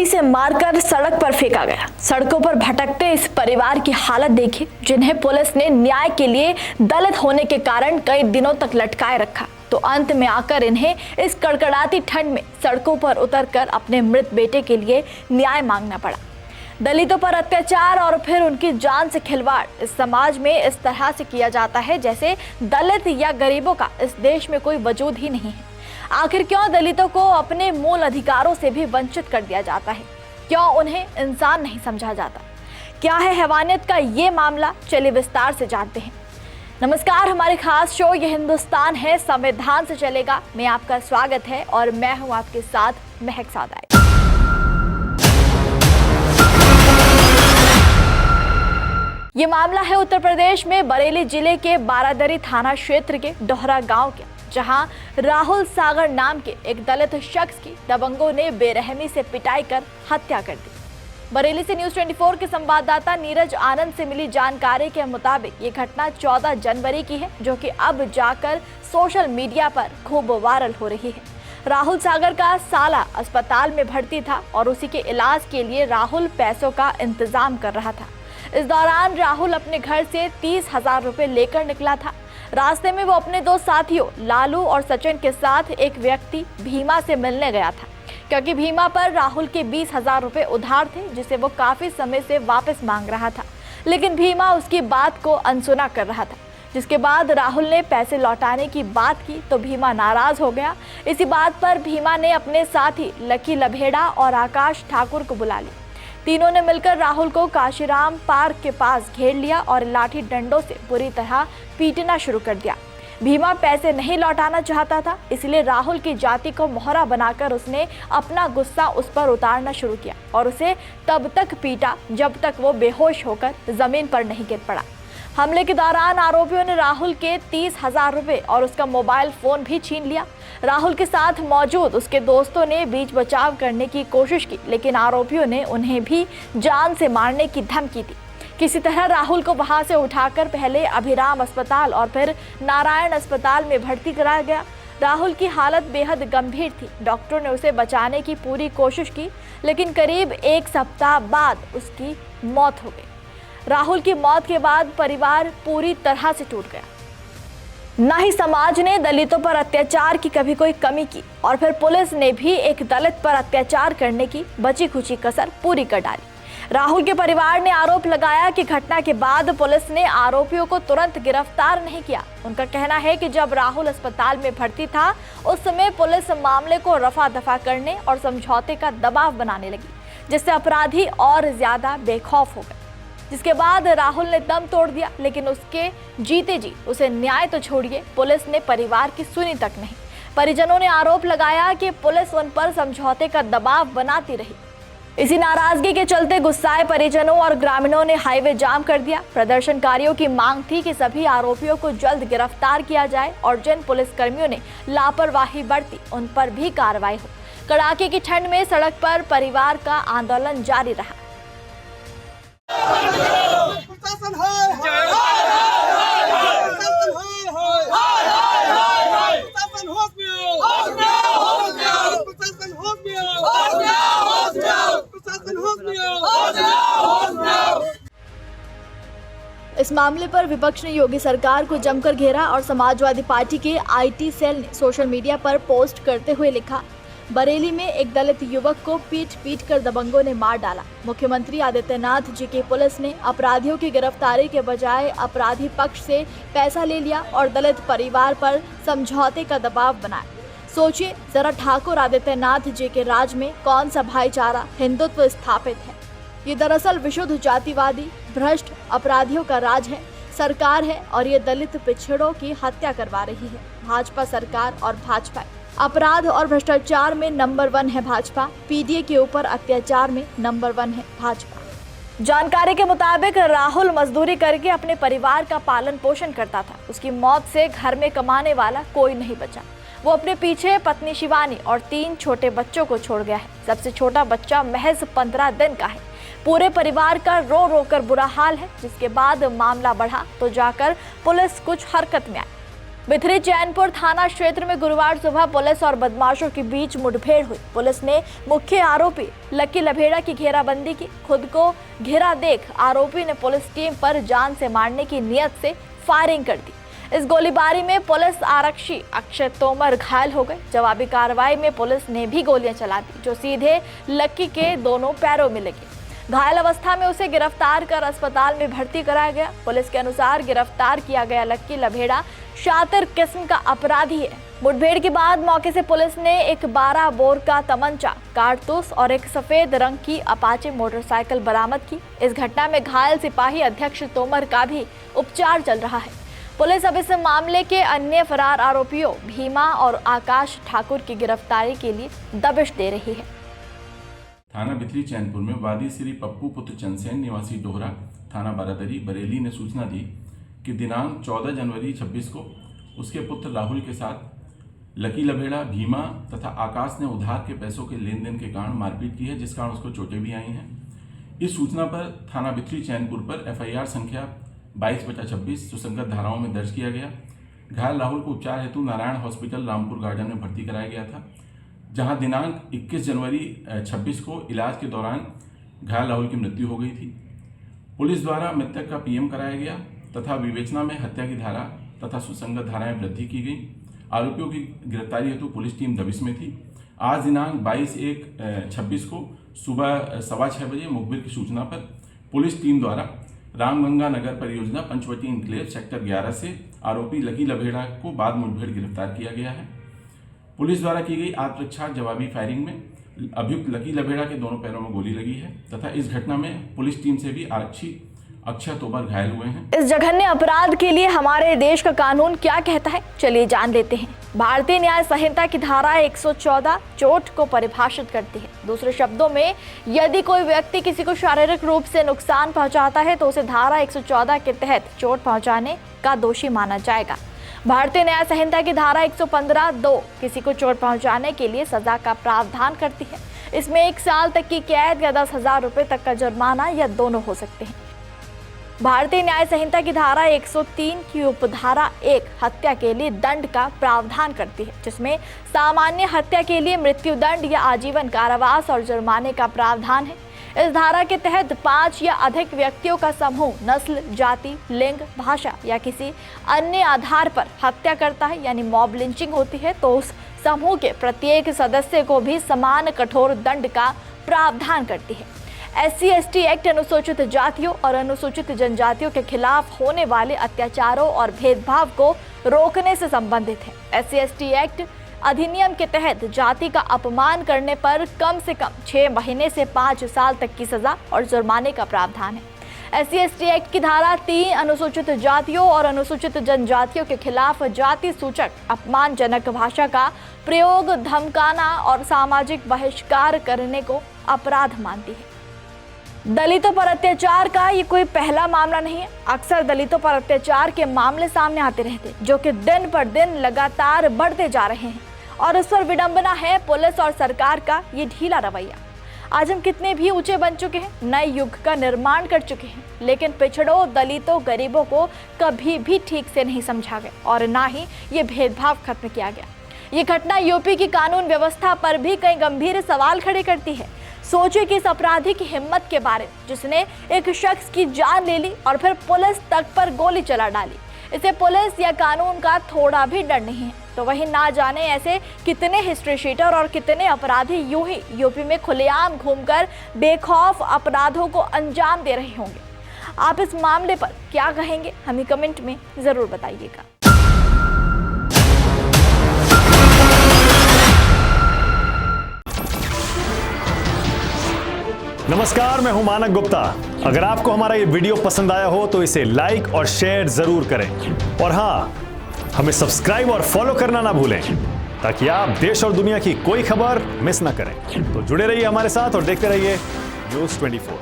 बेरहमी से मारकर सड़क पर फेंका गया। सड़कों पर भटकते इस परिवार की हालत देखिए, जिन्हें पुलिस ने न्याय के लिए दलित होने के कारण कई दिनों तक लटकाए रखा, तो अंत में आकर इन्हें इस कड़कड़ाती ठंड में सड़कों पर उतरकर अपने मृत बेटे के लिए न्याय मांगना पड़ा। दलितों पर अत्याचार और फिर उनकी जान से खिलवाड़ इस समाज में इस तरह से किया जाता है जैसे दलित या गरीबों का इस देश में कोई वजूद ही नहीं है। आखिर क्यों दलितों को अपने मूल अधिकारों से भी वंचित कर दिया जाता है? क्यों उन्हें इंसान नहीं समझा जाता? क्या है हैवानियत का ये मामला? चलिए विस्तार से जानते हैं। नमस्कार, हमारे खास शो ये हिंदुस्तान है संविधान से चलेगा में आपका स्वागत है और मैं हूं आपके साथ महक सादाई। ये मामला है उत्तर प्रदेश में बरेली जिले के बारादरी थाना क्षेत्र के डोहरा गांव के, जहां राहुल सागर नाम के एक दलित शख्स की दबंगों ने बेरहमी से पिटाई कर हत्या कर दी। बरेली से न्यूज़ 24 के संवाददाता नीरज आनंद से मिली जानकारी के मुताबिक ये घटना 14 जनवरी की है, जो कि अब जाकर सोशल मीडिया पर खूब वायरल हो रही है। राहुल सागर का साला अस्पताल में भर्ती था और उसी के इलाज के लिए राहुल पैसों का इंतजाम कर रहा था। इस दौरान राहुल अपने घर से 30,000 रुपए लेकर निकला था। रास्ते में वो अपने दो साथियों लालू और सचिन के साथ एक व्यक्ति भीमा से मिलने गया था, क्योंकि भीमा पर राहुल के 20,000 रुपए उधार थे, जिसे वो काफी समय से वापस मांग रहा था। लेकिन भीमा उसकी बात को अनसुना कर रहा था। जिसके बाद राहुल ने पैसे लौटाने की बात की तो भीमा नाराज हो गया। इसी बात पर भीमा ने अपने साथी लकी लभेड़ा और आकाश ठाकुर को बुला लिया। तीनों ने मिलकर राहुल को काशीराम पार्क के पास घेर लिया और लाठी डंडों से बुरी तरह पीटना शुरू कर दिया। भीमा पैसे नहीं लौटाना चाहता था, इसलिए राहुल की जाति को मोहरा बनाकर उसने अपना गुस्सा उस पर उतारना शुरू किया और उसे तब तक पीटा जब तक वो बेहोश होकर जमीन पर नहीं गिर पड़ा। हमले के दौरान आरोपियों ने राहुल के 30,000 रुपए और उसका मोबाइल फोन भी छीन लिया। राहुल के साथ मौजूद उसके दोस्तों ने बीच बचाव करने की कोशिश की, लेकिन आरोपियों ने उन्हें भी जान से मारने की धमकी दी। किसी तरह राहुल को वहां से उठाकर पहले अभिराम अस्पताल और फिर नारायण अस्पताल में भर्ती कराया गया। राहुल की हालत बेहद गंभीर थी। डॉक्टरों ने उसे बचाने की पूरी कोशिश की, लेकिन करीब एक सप्ताह बाद उसकी मौत हो गई। राहुल की मौत के बाद परिवार पूरी तरह से टूट गया। ना ही समाज ने दलितों पर अत्याचार की कभी कोई कमी की और फिर पुलिस ने भी एक दलित पर अत्याचार करने की बची खुची कसर पूरी कर डाली। राहुल के परिवार ने आरोप लगाया कि घटना के बाद पुलिस ने आरोपियों को तुरंत गिरफ्तार नहीं किया। उनका कहना है कि जब राहुल अस्पताल में भर्ती था उस समय पुलिस मामले को रफा दफा करने और समझौते का दबाव बनाने लगी, जिससे अपराधी और ज्यादा बेखौफ हो गए। जिसके बाद राहुल ने दम तोड़ दिया, लेकिन उसके जीते जी उसे न्याय तो छोड़िए, पुलिस ने परिवार की सुनी तक नहीं। परिजनों ने आरोप लगाया कि पुलिस उन पर समझौते का दबाव बनाती रही। इसी नाराजगी के चलते गुस्साए परिजनों और ग्रामीणों ने हाईवे जाम कर दिया। प्रदर्शनकारियों की मांग थी कि सभी आरोपियों को जल्द गिरफ्तार किया जाए और जिन पुलिसकर्मियों ने लापरवाही बरती उन पर भी कार्रवाई हो। कड़ाके की ठंड में सड़क पर परिवार का आंदोलन जारी रहा। इस मामले पर विपक्ष ने योगी सरकार को जमकर घेरा और समाजवादी पार्टी के आईटी सेल ने सोशल मीडिया पर पोस्ट करते हुए लिखा, बरेली में एक दलित युवक को पीट कर दबंगों ने मार डाला। मुख्यमंत्री आदित्यनाथ जी की पुलिस ने अपराधियों की गिरफ्तारी के बजाय अपराधी पक्ष से पैसा ले लिया और दलित परिवार पर समझौते का दबाव बनाया। सोचिए जरा, ठाकुर आदित्यनाथ जी के राज में कौन सा भाईचारा हिंदुत्व स्थापित है? ये दरअसल विशुद्ध जातिवादी भ्रष्ट अपराधियों का राज है, सरकार है और ये दलित पिछड़ों की हत्या करवा रही है। भाजपा सरकार और भाजपा अपराध और भ्रष्टाचार में नंबर 1 है भाजपा। पीडीए के ऊपर अत्याचार में नंबर 1 है भाजपा। जानकारी के मुताबिक राहुल मजदूरी करके अपने परिवार का पालन पोषण करता था। उसकी मौत से घर में कमाने वाला कोई नहीं बचा। वो अपने पीछे पत्नी शिवानी और 3 छोटे बच्चों को छोड़ गया है। सबसे छोटा बच्चा महज 15 दिन का है। पूरे परिवार का रो रो कर बुरा हाल है। जिसके बाद मामला बढ़ा तो जाकर पुलिस कुछ हरकत में आई। बिथरी चैनपुर थाना क्षेत्र में गुरुवार सुबह पुलिस और बदमाशों के बीच मुठभेड़ हुई। पुलिस ने मुख्य आरोपी लक्की लभेड़ा की घेराबंदी की। खुद को घिरा देख आरोपी ने पुलिस टीम पर जान से मारने की नियत से फायरिंग कर दी। इस गोलीबारी में पुलिस आरक्षी अक्षय तोमर घायल हो गए। जवाबी कार्रवाई में पुलिस ने भी गोलियां चला दी, जो सीधे लक्की के दोनों पैरों में लगी। घायल अवस्था में उसे गिरफ्तार कर अस्पताल में भर्ती कराया गया। पुलिस के अनुसार गिरफ्तार किया गया लक्की लभेड़ा शातिर किस्म का अपराधी है। मुठभेड़ के बाद मौके से पुलिस ने एक 12 बोर का तमंचा, कारतूस और एक सफेद रंग की अपाचे मोटरसाइकिल बरामद की। इस घटना में घायल सिपाही अध्यक्ष तोमर का भी उपचार चल रहा है। पुलिस अब इस मामले के अन्य फरार आरोपियों भीमा और आकाश ठाकुर की गिरफ्तारी के लिए दबिश दे रही है। थाना बिथरी चैनपुर में वादी श्री पप्पू पुत्र चंदसेन निवासी डोहरा थाना बारादरी बरेली ने सूचना दी कि दिनांक 14 जनवरी 26 को उसके पुत्र राहुल के साथ लकी लभेड़ा, भीमा तथा आकाश ने उधार के पैसों के लेन देन के कारण मारपीट की है, जिस कारण उसको चोटें भी आई हैं। इस सूचना पर थाना बिथरी चैनपुर पर FIR संख्या 22/26 सुसंगत धाराओं में दर्ज किया गया। घायल राहुल को उपचार हेतु नारायण हॉस्पिटल रामपुर गार्डन में भर्ती कराया गया था, जहां दिनांक 21 जनवरी 26 को इलाज के दौरान घायल राहुल की मृत्यु हो गई थी। पुलिस द्वारा मृतक का PM कराया गया तथा विवेचना में हत्या की धारा तथा सुसंगत धाराएं वृद्धि की गई। आरोपियों की गिरफ्तारी हेतु पुलिस टीम दबिश में थी। आज दिनांक 22/1/26 को सुबह 6:15 बजे मुखबिर की सूचना पर पुलिस टीम द्वारा रामगंगा नगर परियोजना पंचवटी इंक्लेव सेक्टर 11 से आरोपी लकी लभेड़ा को बाद मुठभेड़ गिरफ्तार किया गया है। पुलिस द्वारा की गई आत्मरक्षा जवाबी फायरिंग में अभियुक्त लकी लभेड़ा के दोनों पैरों में गोली लगी है तथा इस घटना में पुलिस टीम से भी आरक्षी अक्षय तोमर घायल हुए हैं। इस जघन्य अपराध के लिए हमारे देश का कानून क्या कहता है, चलिए जान लेते हैं। भारतीय न्याय संहिता की धारा 114 चोट को परिभाषित करती है। दूसरे शब्दों में, यदि कोई व्यक्ति किसी को शारीरिक रूप से नुकसान पहुंचाता है तो उसे धारा 114 के तहत चोट पहुंचाने का दोषी माना जाएगा। भारतीय न्याय संहिता की धारा 115(2) किसी को चोट पहुंचाने के लिए सजा का प्रावधान करती है। इसमें 1 साल तक की कैद या 10,000 रुपए तक का जुर्माना या दोनों हो सकते हैं। भारतीय न्याय संहिता की धारा 103 की उपधारा 1 हत्या के लिए दंड का प्रावधान करती है, जिसमें सामान्य हत्या के लिए मृत्यु दंड या आजीवन कारावास और जुर्माने का प्रावधान है। इस धारा के तहत 5 या अधिक व्यक्तियों का समूह नस्ल, जाति, लिंग, भाषा या किसी अन्य आधार पर हत्या करता है, यानी मॉब लिंचिंग होती है, तो उस समूह के प्रत्येक सदस्य को भी समान कठोर दंड का प्रावधान करती है। SC/ST एक्ट अनुसूचित जातियों और अनुसूचित जनजातियों के खिलाफ होने वाले अत्याचारों और भेदभाव को रोकने से संबंधित है। SC/ST एक्ट अधिनियम के तहत जाति का अपमान करने पर कम से कम 6 महीने से 5 साल तक की सजा और जुर्माने का प्रावधान है। SC/ST एक्ट की धारा 3 अनुसूचित जातियों और अनुसूचित जनजातियों के खिलाफ जाति सूचक अपमानजनक भाषा का प्रयोग, धमकाना और सामाजिक बहिष्कार करने को अपराध मानती है। दलितों पर अत्याचार का ये कोई पहला मामला नहीं है। अक्सर दलितों पर अत्याचार के मामले सामने आते रहते हैं, जो कि दिन पर दिन लगातार बढ़ते जा रहे हैं, और इस पर विडंबना है पुलिस और सरकार का ये ढीला रवैया। आज हम कितने भी ऊंचे बन चुके हैं, नए युग का निर्माण कर चुके हैं, लेकिन पिछड़ों, दलितों, गरीबों को कभी भी ठीक से नहीं समझा गया और ना ही ये भेदभाव खत्म किया गया। ये घटना यूपी की कानून व्यवस्था पर भी कई गंभीर सवाल खड़े करती है। सोचिए कि इस अपराधी की हिम्मत के बारे में, जिसने एक शख्स की जान ले ली और फिर पुलिस तक पर गोली चला डाली। इसे पुलिस या कानून का थोड़ा भी डर नहीं है। तो वही ना जाने ऐसे कितने हिस्ट्री शीटर और कितने अपराधी यूं ही यूपी में खुलेआम घूमकर बेखौफ अपराधों को अंजाम दे रहे होंगे। आप इस मामले पर क्या कहेंगे, हमें कमेंट में जरूर बताइएगा। नमस्कार, मैं हूं मानक गुप्ता। अगर आपको हमारा ये वीडियो पसंद आया हो तो इसे लाइक और शेयर जरूर करें, और हाँ, हमें सब्सक्राइब और फॉलो करना ना भूलें, ताकि आप देश और दुनिया की कोई खबर मिस ना करें। तो जुड़े रहिए हमारे साथ और देखते रहिए न्यूज़ 24।